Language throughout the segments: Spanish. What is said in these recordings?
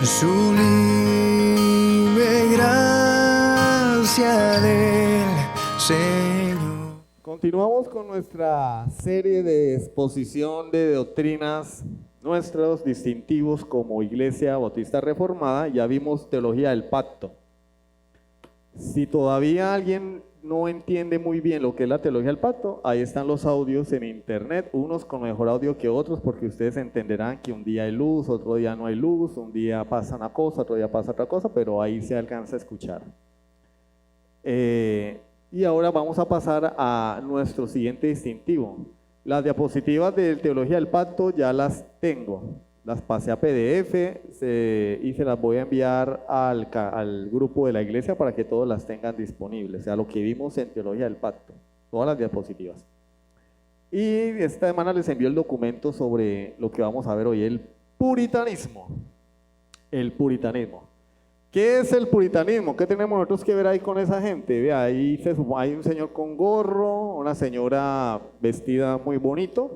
sublime gracia del Señor. Continuamos con nuestra serie de exposición de doctrinas, nuestros distintivos como Iglesia Bautista Reformada. Ya vimos teología del pacto. Si todavía alguien no entiende muy bien lo que es la teología del pacto, ahí están los audios en internet, unos con mejor audio que otros, porque ustedes entenderán que un día hay luz, otro día no hay luz, un día pasa una cosa, otro día pasa otra cosa, pero ahí se alcanza a escuchar. Y ahora vamos a pasar a nuestro siguiente distintivo. Las diapositivas de teología del pacto ya las tengo, las pasé a PDF y se las voy a enviar al grupo de la iglesia para que todos las tengan disponibles, o sea, lo que vimos en teología del pacto, todas las diapositivas. Y esta semana les envío el documento sobre lo que vamos a ver hoy, el puritanismo. El puritanismo. ¿Qué es el puritanismo? ¿Qué tenemos nosotros que ver ahí con esa gente? Vea, ahí hay un señor con gorro, una señora vestida muy bonito,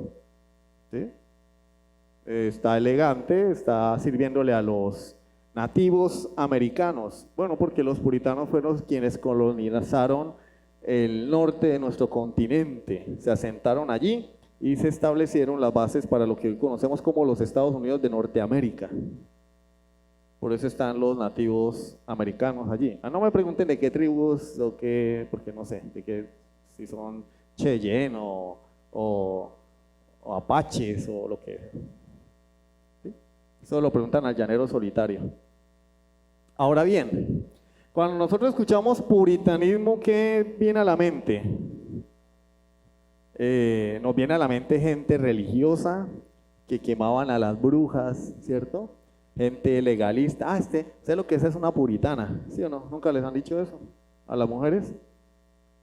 ¿sí? Está elegante, está sirviéndole a los nativos americanos. Bueno, porque los puritanos fueron quienes colonizaron el norte de nuestro continente, se asentaron allí y se establecieron las bases para lo que hoy conocemos como los Estados Unidos de Norteamérica. Por eso están los nativos americanos allí. No me pregunten de qué tribus o qué, porque no sé, de qué, si son Cheyenne o apaches o lo que. ¿Sí? Eso lo preguntan al llanero solitario. Ahora bien, cuando nosotros escuchamos puritanismo, ¿qué viene a la mente? Nos viene a la mente gente religiosa que quemaban a las brujas, ¿cierto? Gente legalista. ¿Sé lo que es una puritana? ¿Sí o no? ¿Nunca les han dicho eso a las mujeres?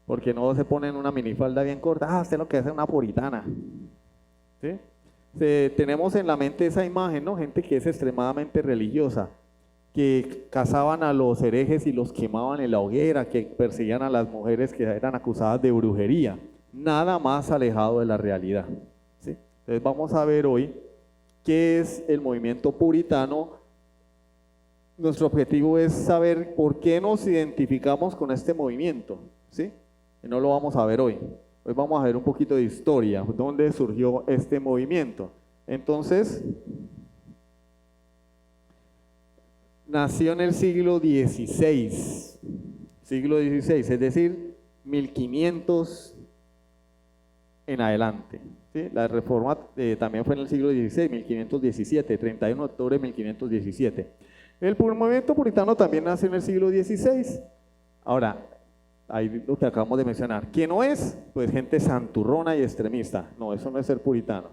Porque no se ponen una minifalda bien corta. ¿Sé lo que es una puritana? ¿Sí? Tenemos en la mente esa imagen, ¿no? Gente que es extremadamente religiosa, que cazaban a los herejes y los quemaban en la hoguera, que perseguían a las mujeres que eran acusadas de brujería. Nada más alejado de la realidad, ¿sí? Entonces vamos a ver hoy ¿qué es el movimiento puritano? Nuestro objetivo es saber por qué nos identificamos con este movimiento, ¿sí? Y no lo vamos a ver hoy. Hoy vamos a ver un poquito de historia, dónde surgió este movimiento. Entonces, nació en el siglo XVI, es decir, 1500 en adelante. ¿Sí? La reforma también fue en el siglo XVI, 1517, 31 de octubre de 1517. El movimiento puritano también nació en el siglo XVI. Ahora, ahí lo que acabamos de mencionar. ¿Quién no es? Pues gente santurrona y extremista. No, eso no es ser puritano.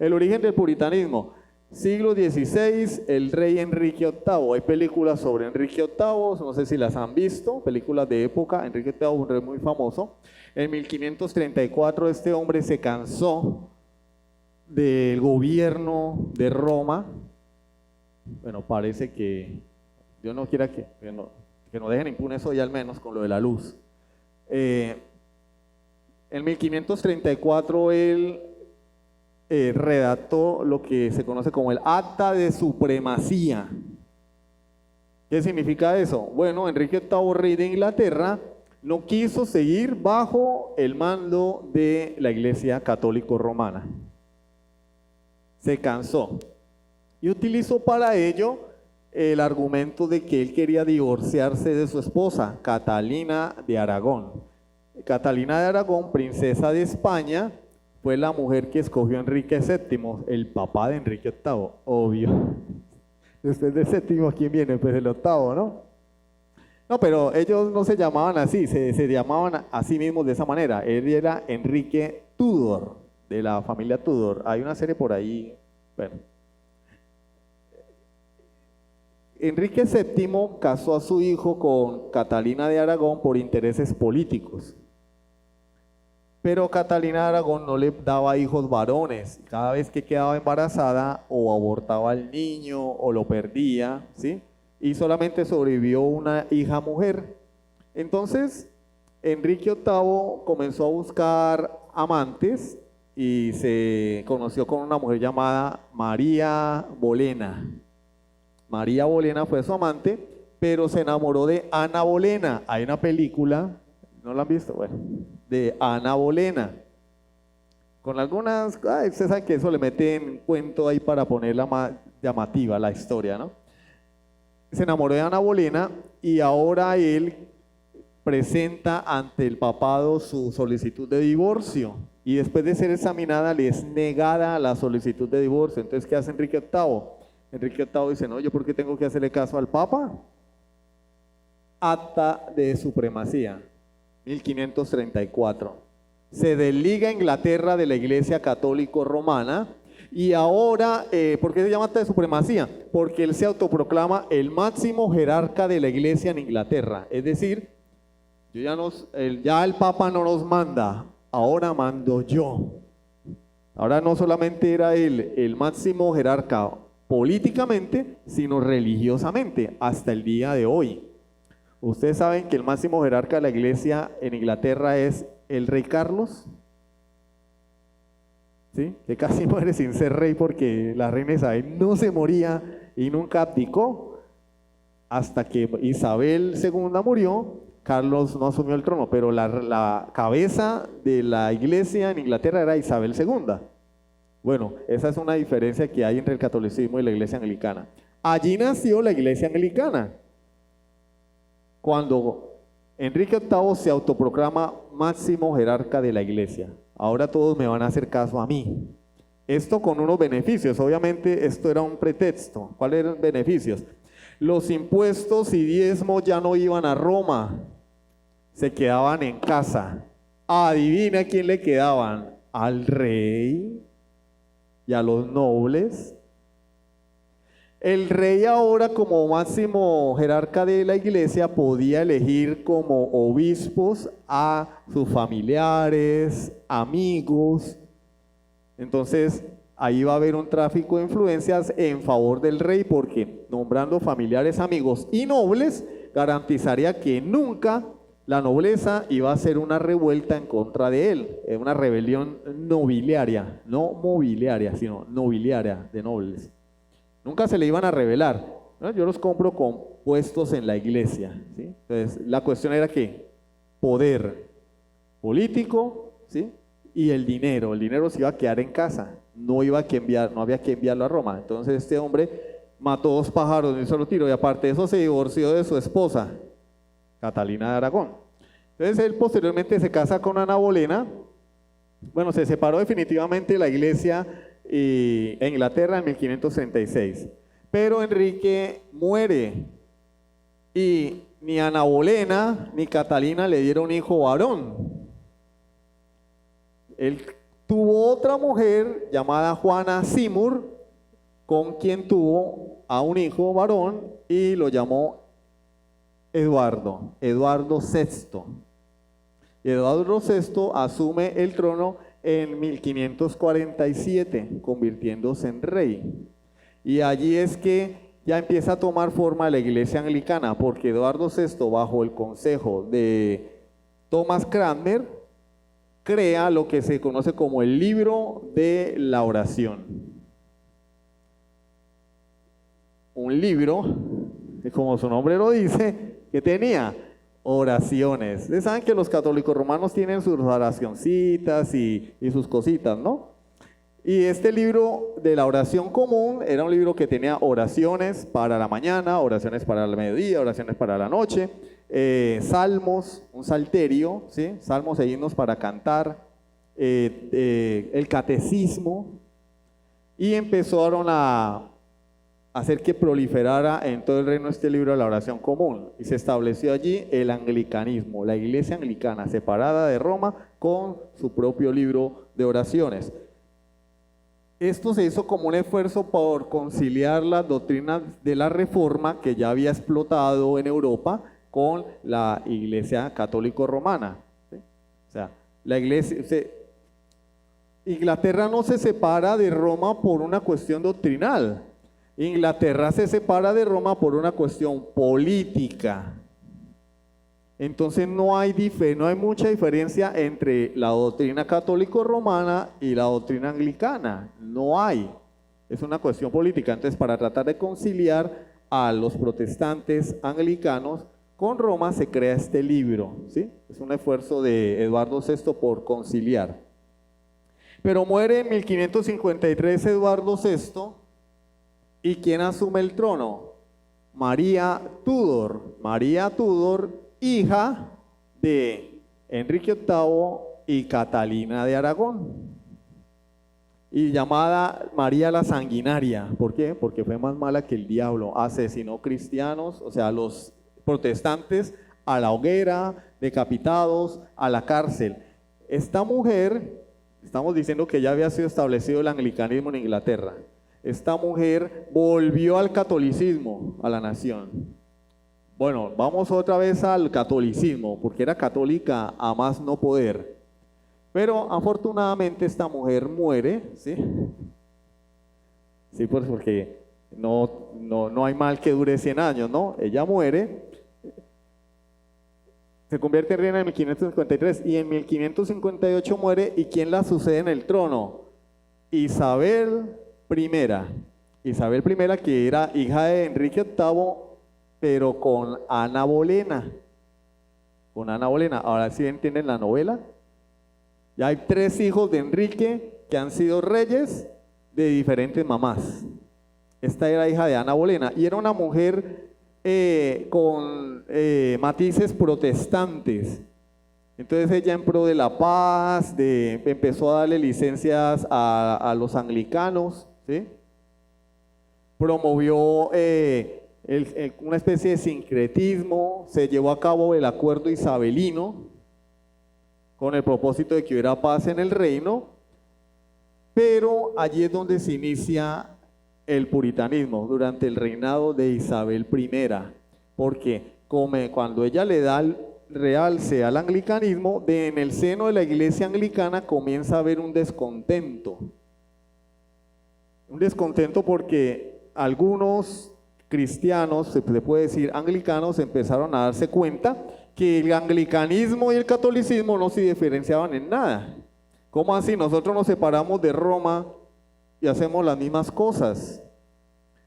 El origen del puritanismo, siglo XVI, el rey Enrique VIII. Hay películas sobre Enrique VIII, no sé si las han visto, películas de época. Enrique VIII es un rey muy famoso. En 1534 este hombre se cansó del gobierno de Roma. Bueno, parece que Dios no quiera que no dejen impune eso ya al menos con lo de la luz. En 1534 él redactó lo que se conoce como el Acta de Supremacía. ¿Qué significa eso? Bueno, Enrique VIII, rey de Inglaterra, no quiso seguir bajo el mando de la Iglesia Católica Romana. Se cansó y utilizó para ello el argumento de que él quería divorciarse de su esposa, Catalina de Aragón. Catalina de Aragón, princesa de España, fue la mujer que escogió Enrique VII, el papá de Enrique VIII, obvio. Después del séptimo, ¿quién viene? Pues el octavo, ¿no? No, pero ellos no se llamaban así, se llamaban a sí mismos de esa manera. Él era Enrique Tudor, de la familia Tudor. Hay una serie por ahí, bueno. Enrique VII casó a su hijo con Catalina de Aragón por intereses políticos. Pero Catalina de Aragón no le daba hijos varones. Cada vez que quedaba embarazada o abortaba al niño o lo perdía, ¿sí? Y solamente sobrevivió una hija mujer. Entonces, Enrique VIII comenzó a buscar amantes y se conoció con una mujer llamada María Bolena. María Bolena fue su amante, pero se enamoró de Ana Bolena. Hay una película, ¿no la han visto? Bueno, de Ana Bolena. Con algunas, usted sabe que eso le meten cuento ahí para ponerla más llamativa la historia, ¿no? Se enamoró de Ana Bolena y ahora él presenta ante el papado su solicitud de divorcio y después de ser examinada le es negada la solicitud de divorcio. Entonces, ¿qué hace Enrique VIII? Enrique VIII dice, no, ¿yo por qué tengo que hacerle caso al Papa? Acta de supremacía, 1534. Se desliga Inglaterra de la Iglesia Católico Romana y ahora, ¿por qué se llama acta de supremacía? Porque él se autoproclama el máximo jerarca de la Iglesia en Inglaterra. Es decir, ya el Papa no nos manda, ahora mando yo. Ahora no solamente era él el máximo jerarca políticamente, sino religiosamente, hasta el día de hoy. Ustedes saben que el máximo jerarca de la iglesia en Inglaterra es el rey Carlos, ¿sí? Que casi muere sin ser rey porque la reina Isabel no se moría y nunca abdicó. Hasta que Isabel II murió, Carlos no asumió el trono, pero la cabeza de la iglesia en Inglaterra era Isabel II. Bueno, esa es una diferencia que hay entre el catolicismo y la iglesia anglicana. Allí nació la iglesia anglicana. Cuando Enrique VIII se autoproclama máximo jerarca de la iglesia. Ahora todos me van a hacer caso a mí. Esto con unos beneficios. Obviamente esto era un pretexto. ¿Cuáles eran los beneficios? Los impuestos y diezmos ya no iban a Roma, se quedaban en casa. Adivina a quién le quedaban, al rey y a los nobles. El rey ahora, como máximo jerarca de la iglesia, podía elegir como obispos a sus familiares, amigos. Entonces ahí va a haber un tráfico de influencias en favor del rey, porque nombrando familiares, amigos y nobles garantizaría que nunca la nobleza iba a hacer una revuelta en contra de él, una rebelión nobiliaria, no mobiliaria, sino nobiliaria, de nobles. Nunca se le iban a rebelar, ¿no? Yo los compro con puestos en la iglesia, ¿sí? Entonces la cuestión era que poder político, ¿sí? Y el dinero se iba a quedar en casa, no había que enviarlo a Roma. Entonces este hombre mató 2 pájaros de un solo tiro y aparte de eso se divorció de su esposa, Catalina de Aragón. Entonces él posteriormente se casa con Ana Bolena. Bueno, se separó definitivamente de la iglesia en Inglaterra en 1536. Pero Enrique muere y ni Ana Bolena ni Catalina le dieron hijo varón. Él tuvo otra mujer llamada Juana Simur, con quien tuvo a un hijo varón y lo llamó Eduardo VI. Y Eduardo VI asume el trono en 1547, convirtiéndose en rey. Y allí es que ya empieza a tomar forma la iglesia anglicana, porque Eduardo VI, bajo el consejo de Thomas Cranmer, crea lo que se conoce como el libro de la oración. Un libro, como su nombre lo dice, que tenía oraciones. Ustedes saben que los católicos romanos tienen sus oracioncitas y sus cositas, ¿no? Y este libro de la oración común era un libro que tenía oraciones para la mañana, oraciones para el mediodía, oraciones para la noche, salmos, un salterio, ¿sí? Salmos e himnos para cantar, el catecismo, y empezaron a hacer que proliferara en todo el reino este libro de la oración común, y se estableció allí el anglicanismo, la iglesia anglicana separada de Roma con su propio libro de oraciones. Esto se hizo como un esfuerzo por conciliar las doctrinas de la Reforma que ya había explotado en Europa con la iglesia católico romana, ¿sí? O sea, la iglesia, Inglaterra no se separa de Roma por una cuestión doctrinal. Inglaterra se separa de Roma por una cuestión política. Entonces no hay mucha diferencia entre la doctrina católico-romana y la doctrina anglicana. No hay. Es una cuestión política. Entonces, para tratar de conciliar a los protestantes anglicanos, con Roma se crea este libro, ¿sí? Es un esfuerzo de Eduardo VI por conciliar. Pero muere en 1553 Eduardo VI, ¿y quién asume el trono? María Tudor. María Tudor, hija de Enrique VIII y Catalina de Aragón. Y llamada María la Sanguinaria. ¿Por qué? Porque fue más mala que el diablo. Asesinó cristianos, o sea, los protestantes, a la hoguera, decapitados, a la cárcel. Esta mujer, estamos diciendo que ya había sido establecido el anglicanismo en Inglaterra. Esta mujer volvió al catolicismo, a la nación. Bueno, vamos otra vez al catolicismo, porque era católica a más no poder. Pero afortunadamente esta mujer muere, ¿sí? Sí, pues porque no hay mal que dure 100 años, ¿no? Ella muere, se convierte en reina en 1553 y en 1558 muere. ¿Y quién la sucede en el trono? Isabel I. Isabel I, que era hija de Enrique VIII, pero con Ana Bolena. Con Ana Bolena. Ahora sí entienden la novela. Ya hay 3 hijos de Enrique que han sido reyes de diferentes mamás. Esta era hija de Ana Bolena y era una mujer con matices protestantes. Entonces ella, en pro de la paz, empezó a darle licencias a los anglicanos, ¿sí? Promovió una especie de sincretismo, se llevó a cabo el acuerdo isabelino, con el propósito de que hubiera paz en el reino, pero allí es donde se inicia el puritanismo, durante el reinado de Isabel I, porque cuando ella le da el realce al anglicanismo, en el seno de la iglesia anglicana comienza a haber un descontento porque algunos cristianos, se puede decir anglicanos, empezaron a darse cuenta que el anglicanismo y el catolicismo no se diferenciaban en nada. ¿Cómo así? Nosotros nos separamos de Roma y hacemos las mismas cosas.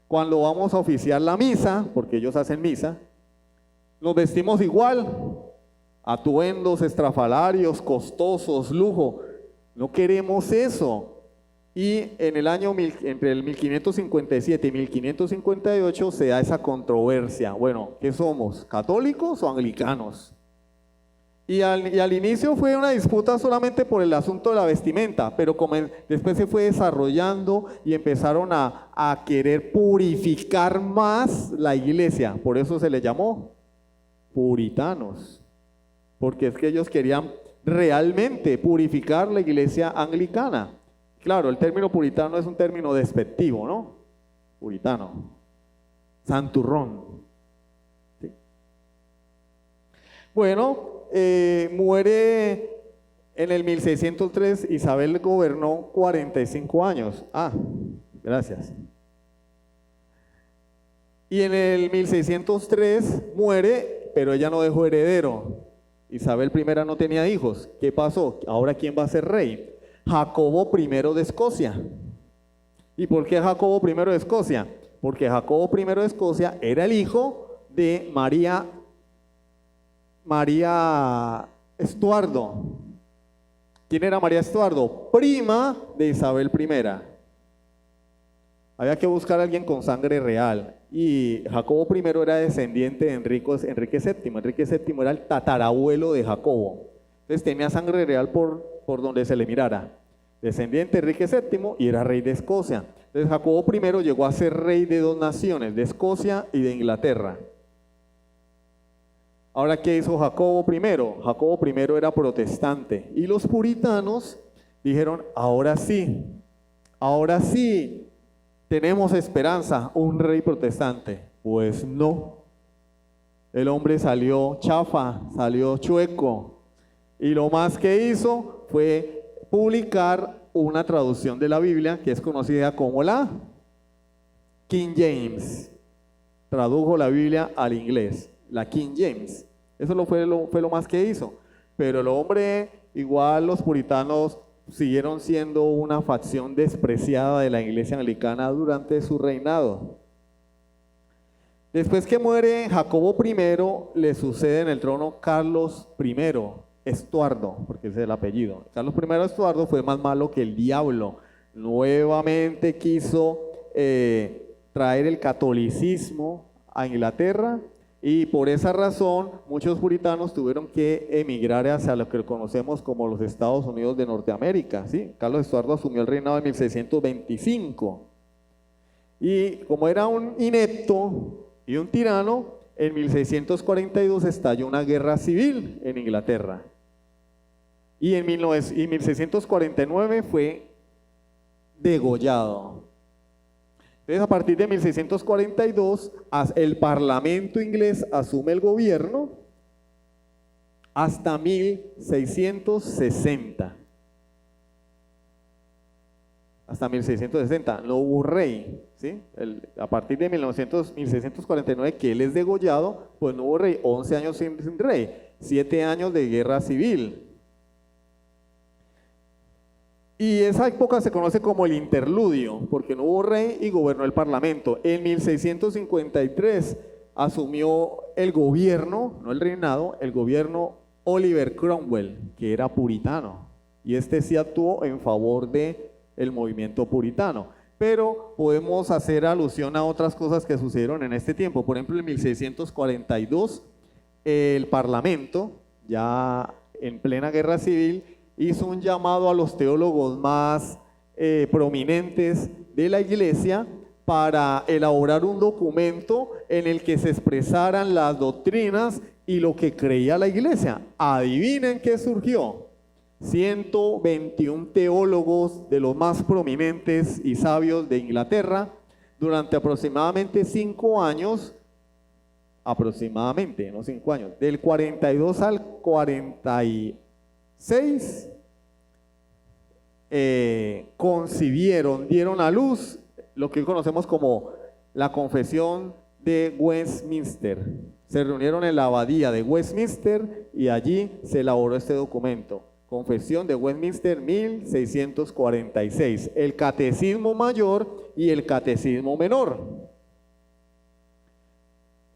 Cuando vamos a oficiar la misa, porque ellos hacen misa, nos vestimos igual, atuendos estrafalarios, costosos, lujo. No queremos eso. Y en el año entre el 1557 y 1558 se da esa controversia. Bueno, ¿qué somos? ¿Católicos o anglicanos? Y al inicio fue una disputa solamente por el asunto de la vestimenta, pero después se fue desarrollando y empezaron a querer purificar más la iglesia. Por eso se le llamó puritanos, porque es que ellos querían realmente purificar la iglesia anglicana. Claro, el término puritano es un término despectivo, ¿no? Puritano, santurrón. ¿Sí? Bueno, muere en el 1603, Isabel gobernó 45 años. Gracias. Y en el 1603 muere, pero ella no dejó heredero. Isabel I no tenía hijos. ¿Qué pasó? Ahora, ¿quién va a ser rey? Jacobo I de Escocia. ¿Y por qué Jacobo I de Escocia? Porque Jacobo I de Escocia era el hijo de María Estuardo. ¿Quién era María Estuardo? Prima de Isabel I. Había que buscar a alguien con sangre real. Y Jacobo I era descendiente de Enrique VII. Enrique VII era el tatarabuelo de Jacobo. Entonces tenía sangre real por donde se le mirara. Descendiente de Enrique VII y era rey de Escocia. Entonces Jacobo I llegó a ser rey de 2 naciones, de Escocia y de Inglaterra. Ahora, ¿qué hizo Jacobo I? Jacobo I era protestante y los puritanos dijeron, ahora sí, tenemos esperanza, un rey protestante. Pues no, el hombre salió chafa, salió chueco, y lo más que hizo fue publicar una traducción de la Biblia que es conocida como la King James. Tradujo la Biblia al inglés, la King James. Eso fue lo más que hizo. Pero el hombre, igual los puritanos siguieron siendo una facción despreciada de la iglesia anglicana durante su reinado. Después que muere Jacobo I, le sucede en el trono Carlos I Estuardo, porque ese es el apellido. Carlos I Estuardo fue más malo que el diablo. Nuevamente quiso traer el catolicismo a Inglaterra y por esa razón muchos puritanos tuvieron que emigrar hacia lo que conocemos como los Estados Unidos de Norteamérica. ¿Sí? Carlos Estuardo asumió el reinado en 1625 y como era un inepto y un tirano, en 1642 estalló una guerra civil en Inglaterra y en 1649 fue degollado. Entonces, a partir de 1642, el Parlamento inglés asume el gobierno hasta 1660. Hasta 1660, no hubo rey, ¿sí? A partir de 1649, que él es degollado, pues no hubo rey, 11 años sin rey, 7 años de guerra civil. Y esa época se conoce como el interludio, porque no hubo rey y gobernó el parlamento. En 1653 asumió el gobierno, no el reinado, el gobierno Oliver Cromwell, que era puritano. Y este sí actuó en favor del movimiento puritano. Pero podemos hacer alusión a otras cosas que sucedieron en este tiempo. Por ejemplo, en 1642, el parlamento, ya en plena guerra civil, hizo un llamado a los teólogos más prominentes de la iglesia para elaborar un documento en el que se expresaran las doctrinas y lo que creía la iglesia. Adivinen qué surgió. 121 teólogos de los más prominentes y sabios de Inglaterra durante aproximadamente 5 años, aproximadamente, no 5 años, del 42 al 46, concibieron, dieron a luz lo que hoy conocemos como la Confesión de Westminster. Se reunieron en la abadía de Westminster y allí se elaboró este documento. Confesión de Westminster 1646, el Catecismo Mayor y el Catecismo Menor.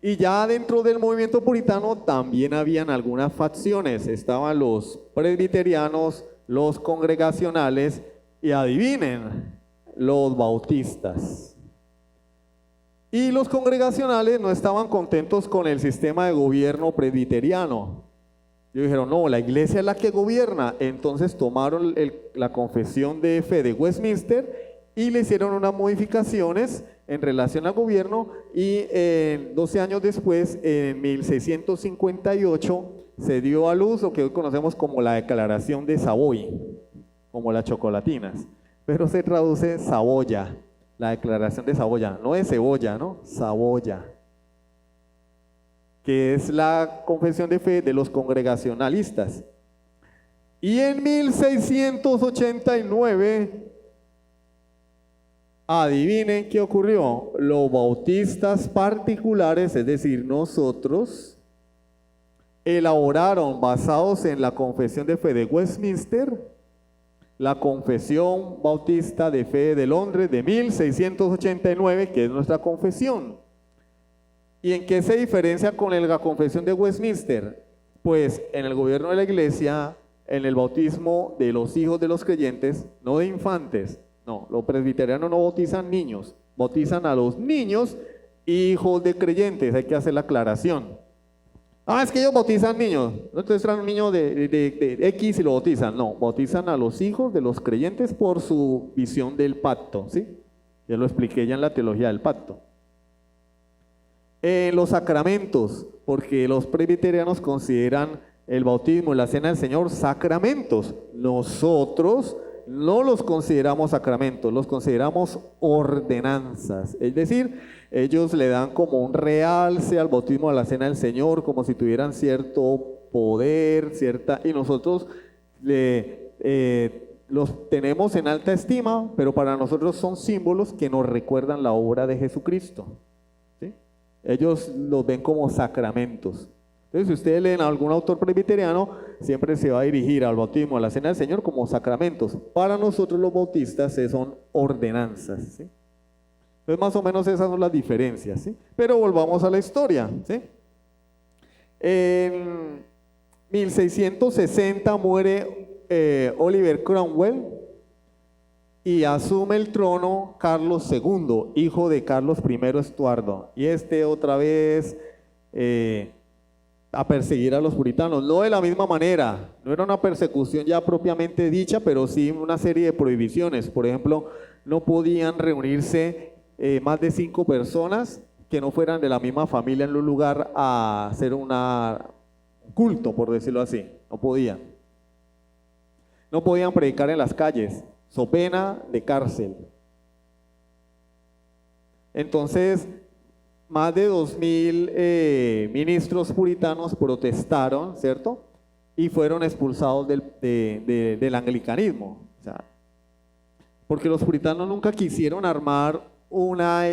Y ya dentro del movimiento puritano también habían algunas facciones, estaban los presbiterianos, los congregacionales y adivinen, los bautistas. Y los congregacionales no estaban contentos con el sistema de gobierno presbiteriano. Ellos dijeron, no, la iglesia es la que gobierna. Entonces tomaron la confesión de fe de Westminster y le hicieron unas modificaciones en relación al gobierno y 12 años después, en 1658, se dio a luz lo que hoy conocemos como la Declaración de Savoy, como las chocolatinas, pero se traduce Saboya, la Declaración de Saboya, no de cebolla, ¿no? Saboya, que es la confesión de fe de los congregacionalistas. Y en 1689, adivinen qué ocurrió. Los bautistas particulares, es decir, nosotros, elaboraron, basados en la confesión de fe de Westminster, la Confesión Bautista de Fe de Londres de 1689, que es nuestra confesión. ¿Y en qué se diferencia con la confesión de Westminster? Pues en el gobierno de la iglesia, en el bautismo de los hijos de los creyentes, no de infantes, no, los presbiterianos no bautizan niños, bautizan a los niños hijos de creyentes, hay que hacer la aclaración. Ah, es que ellos bautizan niños, entonces traen un niño de X y lo bautizan, no, bautizan a los hijos de los creyentes por su visión del pacto, ¿sí? Ya lo expliqué ya en la teología del pacto. Los sacramentos, porque los presbiterianos consideran el bautismo y la cena del Señor sacramentos. Nosotros no los consideramos sacramentos, los consideramos ordenanzas. Es decir, ellos le dan como un realce al bautismo, a la cena del Señor, como si tuvieran cierto poder, y nosotros los tenemos en alta estima, pero para nosotros son símbolos que nos recuerdan la obra de Jesucristo. Ellos los ven como sacramentos. Entonces, si ustedes leen a algún autor presbiteriano, siempre se va a dirigir al bautismo, a la cena del Señor como sacramentos. Para nosotros los bautistas son ordenanzas, ¿sí? Entonces, más o menos esas son las diferencias, ¿sí? Pero volvamos a la historia, ¿sí? En 1660 muere Oliver Cromwell y asume el trono Carlos II, hijo de Carlos I Estuardo. Y otra vez a perseguir a los puritanos, no de la misma manera, no era una persecución ya propiamente dicha, pero sí una serie de prohibiciones. Por ejemplo, no podían reunirse más de 5 personas que no fueran de la misma familia en un lugar a hacer un culto, por decirlo así. No podían. No podían predicar en las calles, so pena de cárcel. Entonces, más de 2000 ministros puritanos protestaron, ¿cierto? Y fueron expulsados del anglicanismo. O sea, porque los puritanos nunca quisieron armar una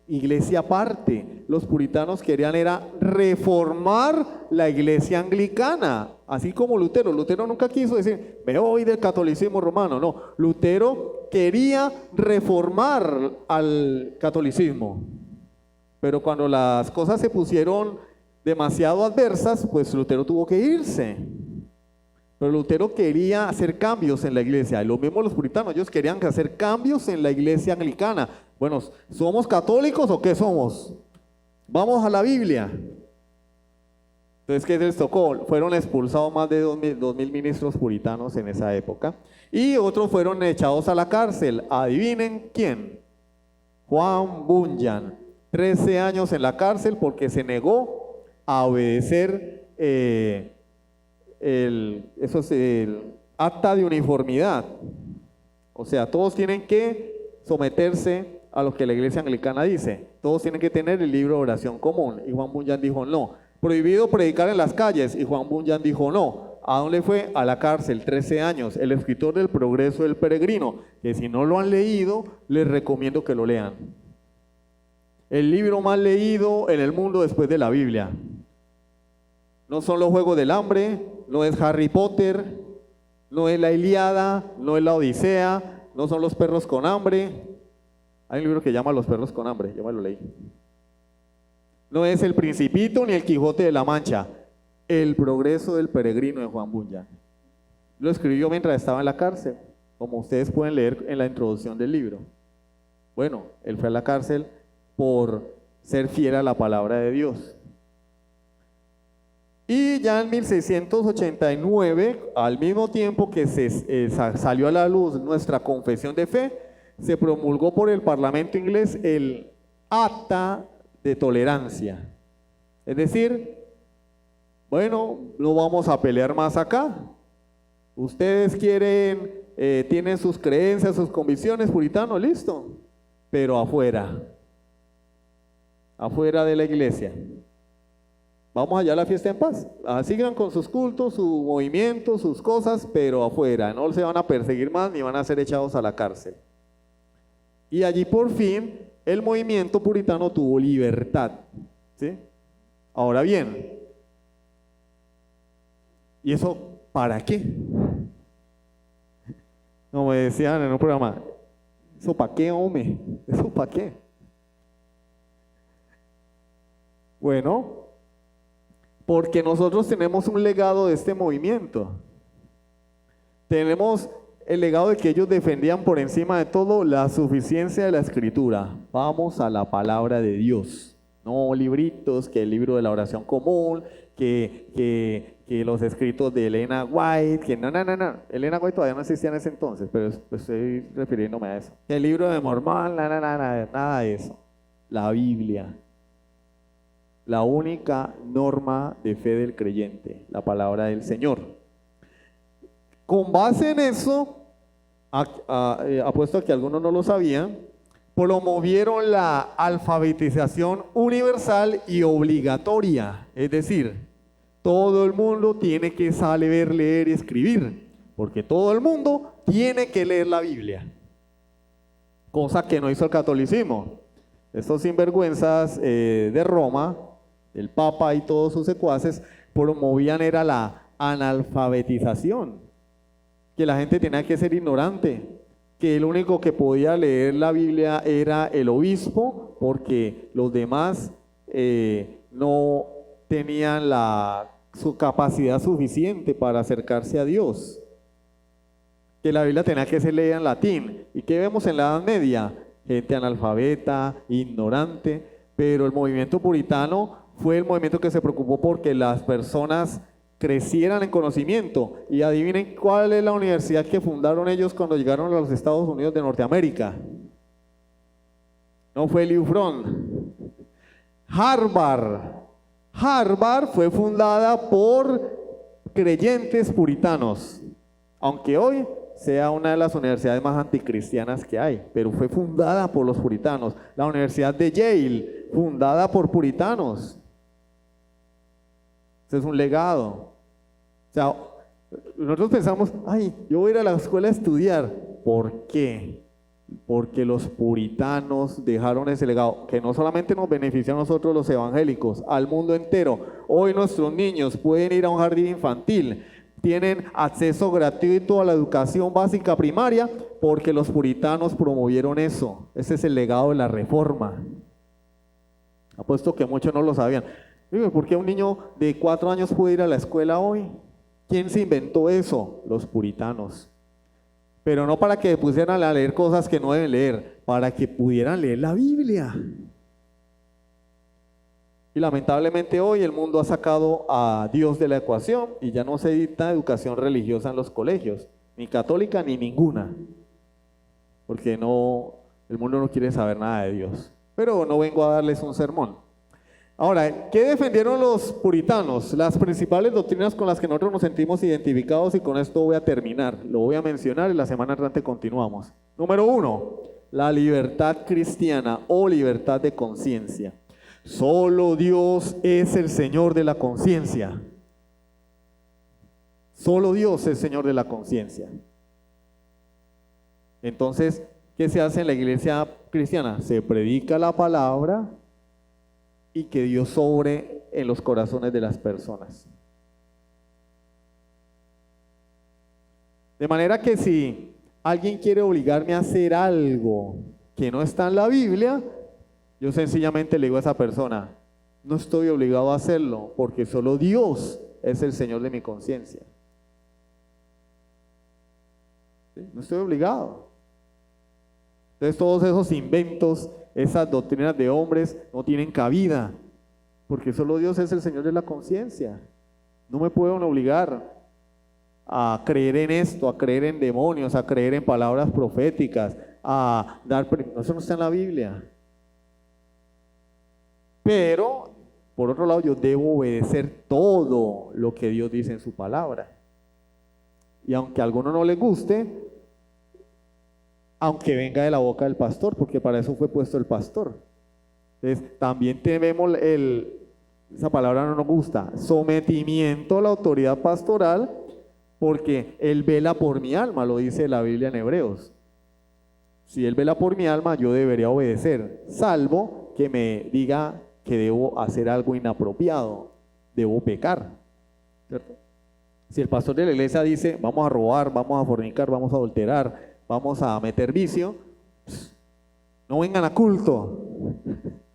iglesia aparte. Los puritanos querían era reformar la iglesia anglicana, así como Lutero. Lutero nunca quiso decir, me voy del catolicismo romano. No, Lutero quería reformar al catolicismo. Pero cuando las cosas se pusieron demasiado adversas, pues Lutero tuvo que irse. Pero Lutero quería hacer cambios en la iglesia. Y lo mismo los puritanos, ellos querían hacer cambios en la iglesia anglicana. Bueno, ¿somos católicos o qué somos? Vamos a la Biblia. Entonces, ¿qué les tocó? Fueron expulsados más de 2000 ministros puritanos en esa época. Y otros fueron echados a la cárcel. Adivinen quién. Juan Bunyan. 13 años en la cárcel porque se negó a obedecer el acta de uniformidad. O sea, todos tienen que someterse a lo que la iglesia anglicana dice. Todos tienen que tener el libro de oración común. Y Juan Bunyan dijo no. Prohibido predicar en las calles. Y Juan Bunyan dijo no. ¿A dónde fue? A la cárcel, 13 años. El escritor del Progreso del Peregrino, que si no lo han leído, les recomiendo que lo lean. El libro más leído en el mundo después de la Biblia. No son los Juegos del Hambre, no es Harry Potter, no es la Ilíada, no es la Odisea, no son los perros con hambre. Hay un libro que llama Los perros con hambre, yo me lo leí. No es El Principito ni El Quijote de la Mancha. El Progreso del Peregrino de Juan Bunyan. Lo escribió mientras estaba en la cárcel, como ustedes pueden leer en la introducción del libro. Bueno, él fue a la cárcel por ser fiel a la palabra de Dios. Y ya en 1689, al mismo tiempo que salió a la luz nuestra confesión de fe, se promulgó por el Parlamento inglés el Acta de Tolerancia. Es decir, bueno, no vamos a pelear más acá. Ustedes quieren, tienen sus creencias, sus convicciones, puritanos, listo, pero afuera de la iglesia. Vamos allá a la fiesta en paz. Sigan con sus cultos, su movimiento, sus cosas, pero afuera. No se van a perseguir más ni van a ser echados a la cárcel. Y allí por fin el movimiento puritano tuvo libertad. ¿Sí? Ahora bien, ¿y eso para qué? Como me decían en un programa, ¿eso para qué, hombre? ¿Eso para qué? Bueno, porque nosotros tenemos un legado de este movimiento. Tenemos el legado de que ellos defendían por encima de todo la suficiencia de la Escritura. Vamos a la palabra de Dios. No libritos, que el libro de la oración común, que los escritos de Elena White, que no. Elena White todavía no existía en ese entonces, pero estoy refiriéndome a eso. El libro de Mormón, nada de eso. La Biblia. La única norma de fe del creyente, la palabra del Señor. Con base en eso, apuesto a que algunos no lo sabían, promovieron la alfabetización universal y obligatoria. Es decir, todo el mundo tiene que saber leer y escribir, porque todo el mundo tiene que leer la Biblia. Cosa que no hizo el catolicismo. Estos sinvergüenzas de Roma, el Papa y todos sus secuaces, promovían era la analfabetización, que la gente tenía que ser ignorante. que el único que podía leer la Biblia era el obispo, porque los demás no tenían su capacidad suficiente para acercarse a Dios. Que la Biblia tenía que ser leída en latín. ¿Y qué vemos en la Edad Media? Gente analfabeta, ignorante, pero el movimiento puritano fue el movimiento que se preocupó porque las personas crecieran en conocimiento. Y adivinen cuál es la universidad que fundaron ellos cuando llegaron a los Estados Unidos de Norteamérica. No fue Liu Fron. Harvard. Harvard fue fundada por creyentes puritanos, aunque hoy sea una de las universidades más anticristianas que hay, pero fue fundada por los puritanos. La Universidad de Yale, fundada por puritanos. Ese es un legado. O sea, nosotros pensamos, ay, yo voy a ir a la escuela a estudiar. ¿Por qué? Porque los puritanos dejaron ese legado, que no solamente nos beneficia a nosotros los evangélicos, al mundo entero. Hoy nuestros niños pueden ir a un jardín infantil, tienen acceso gratuito a la educación básica primaria, porque los puritanos promovieron eso. Ese es el legado de la Reforma. Apuesto que muchos no lo sabían. ¿Por qué un niño de 4 años puede ir a la escuela hoy? ¿Quién se inventó eso? Los puritanos. Pero no para que pusieran a leer cosas que no deben leer, para que pudieran leer la Biblia. Y lamentablemente hoy el mundo ha sacado a Dios de la ecuación y ya no se dicta educación religiosa en los colegios, ni católica ni ninguna, porque el mundo no quiere saber nada de Dios. Pero no vengo a darles un sermón. Ahora, ¿qué defendieron los puritanos? Las principales doctrinas con las que nosotros nos sentimos identificados, y con esto voy a terminar, lo voy a mencionar y la semana entrante continuamos. Número 1, la libertad cristiana o libertad de conciencia. Solo Dios es el Señor de la conciencia. Solo Dios es el Señor de la conciencia. Entonces, ¿qué se hace en la iglesia cristiana? Se predica la palabra y que Dios sobre en los corazones de las personas. De manera que si alguien quiere obligarme a hacer algo que no está en la Biblia, yo sencillamente le digo a esa persona, no estoy obligado a hacerlo, porque solo Dios es el Señor de mi conciencia. ¿Sí? No estoy obligado. Entonces todos esos inventos, esas doctrinas de hombres no tienen cabida, porque solo Dios es el Señor de la conciencia. No me pueden obligar a creer en esto, a creer en demonios, a creer en palabras proféticas, a dar... Eso no está en la Biblia. Pero, por otro lado, yo debo obedecer todo lo que Dios dice en su palabra. Y aunque a alguno no le guste, aunque venga de la boca del pastor, porque para eso fue puesto el pastor. Entonces, también tenemos esa palabra no nos gusta, sometimiento a la autoridad pastoral, porque Él vela por mi alma, lo dice la Biblia en Hebreos. Si Él vela por mi alma, yo debería obedecer, salvo que me diga que debo hacer algo inapropiado, debo pecar, ¿cierto? Si el pastor de la iglesia dice, vamos a robar, vamos a fornicar, vamos a adulterar, vamos a meter vicio, no vengan a culto,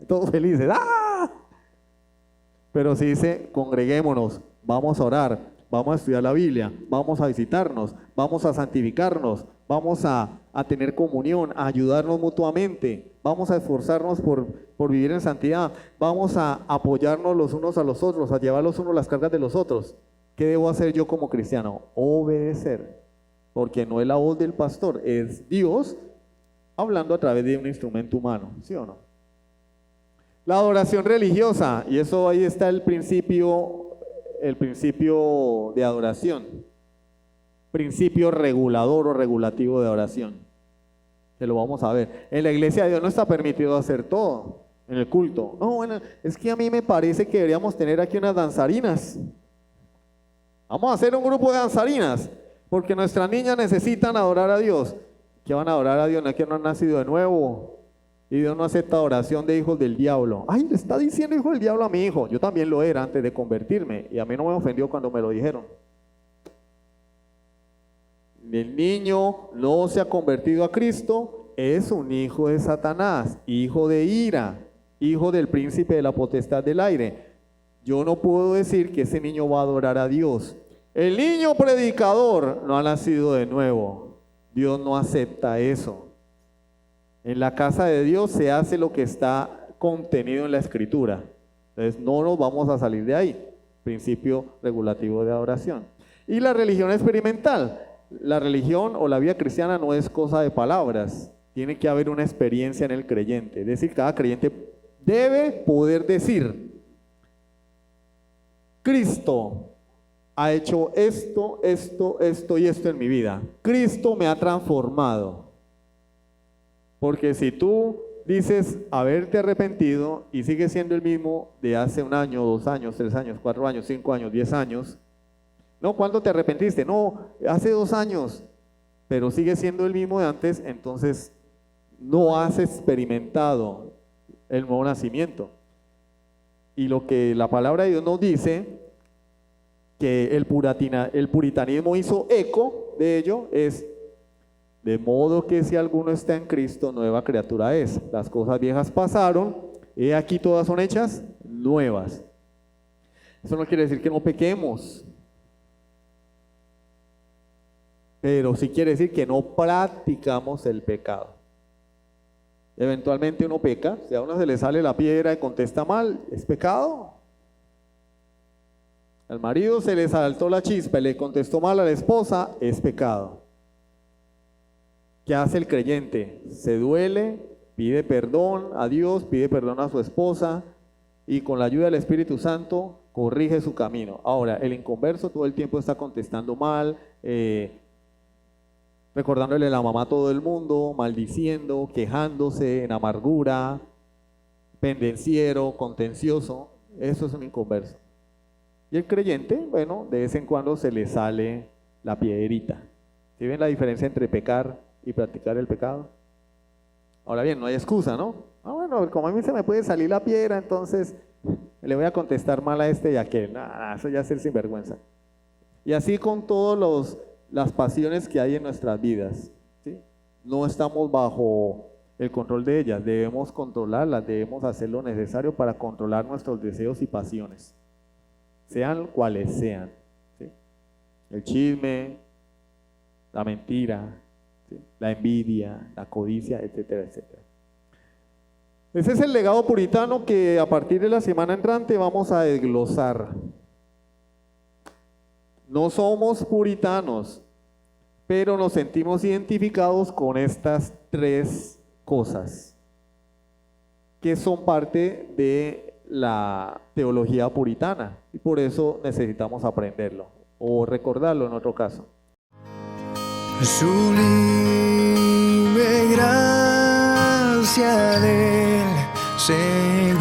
todos felices, ¡ah! Pero si dice, congreguémonos, vamos a orar, vamos a estudiar la Biblia, vamos a visitarnos, vamos a santificarnos, vamos a tener comunión, a ayudarnos mutuamente, vamos a esforzarnos por vivir en santidad, vamos a apoyarnos los unos a los otros, a llevar los unos las cargas de los otros. ¿Qué debo hacer yo como cristiano? Obedecer, porque no es la voz del pastor, es Dios hablando a través de un instrumento humano, ¿sí o no? La adoración religiosa, y eso ahí está el principio de adoración, principio regulador o regulativo de adoración, que lo vamos a ver. En la iglesia de Dios no está permitido hacer todo, en el culto. No, bueno, es que a mí me parece que deberíamos tener aquí unas danzarinas. Vamos a hacer un grupo de danzarinas, porque nuestras niñas necesitan adorar a Dios. ¿Qué van a adorar a Dios? No es que no han nacido de nuevo. Y Dios no acepta adoración de hijos del diablo. Ay, le está diciendo hijo del diablo a mi hijo. Yo también lo era antes de convertirme. Y a mí no me ofendió cuando me lo dijeron. el niño no se ha convertido a Cristo, es un hijo de Satanás, hijo de ira, hijo del príncipe de la potestad del aire. Yo no puedo decir que ese niño va a adorar a Dios. El niño predicador no ha nacido de nuevo. Dios no acepta eso. En la casa de Dios se hace lo que está contenido en la Escritura. Entonces no nos vamos a salir de ahí. Principio regulativo de adoración. Y la religión experimental. La religión o la vida cristiana no es cosa de palabras. Tiene que haber una experiencia en el creyente. Es decir, cada creyente debe poder decir: Cristo ha hecho esto, esto, esto y esto en mi vida. Cristo me ha transformado. Porque si tú dices haberte arrepentido y sigues siendo el mismo de hace 1 año, 2 años, 3 años, 4 años, 5 años, 10 años, no, ¿cuándo te arrepentiste? No, hace 2 años, pero sigues siendo el mismo de antes, entonces no has experimentado el nuevo nacimiento. Y lo que la palabra de Dios nos dice, que el puritanismo hizo eco de ello, es: de modo que si alguno está en Cristo, nueva criatura es. Las cosas viejas pasaron, y aquí todas son hechas nuevas. Eso no quiere decir que no pequemos, pero sí quiere decir que no practicamos el pecado. Eventualmente uno peca, si a uno se le sale la piedra y contesta mal, ¿es pecado? Al marido se le saltó la chispa y le contestó mal a la esposa, es pecado. ¿Qué hace el creyente? Se duele, pide perdón a Dios, pide perdón a su esposa y con la ayuda del Espíritu Santo corrige su camino. Ahora, el inconverso todo el tiempo está contestando mal, recordándole a la mamá a todo el mundo, maldiciendo, quejándose, en amargura, pendenciero, contencioso. Eso es un inconverso. Y el creyente, bueno, de vez en cuando se le sale la piedrita. ¿Sí ven la diferencia entre pecar y practicar el pecado? Ahora bien, no hay excusa, ¿no? Bueno, como a mí se me puede salir la piedra, entonces le voy a contestar mal a este y a aquel. Nah, eso ya es ser sinvergüenza. Y así con todas las pasiones que hay en nuestras vidas, ¿sí? No estamos bajo el control de ellas, debemos controlarlas, debemos hacer lo necesario para controlar nuestros deseos y pasiones, sean cuales sean, ¿sí? El chisme, la mentira, ¿sí? La envidia, la codicia, etcétera, etcétera. Ese es el legado puritano que a partir de la semana entrante vamos a desglosar. No somos puritanos, pero nos sentimos identificados con estas 3 cosas que son parte de la teología puritana y por eso necesitamos aprenderlo o recordarlo en otro caso. Sublime gracia del Señor.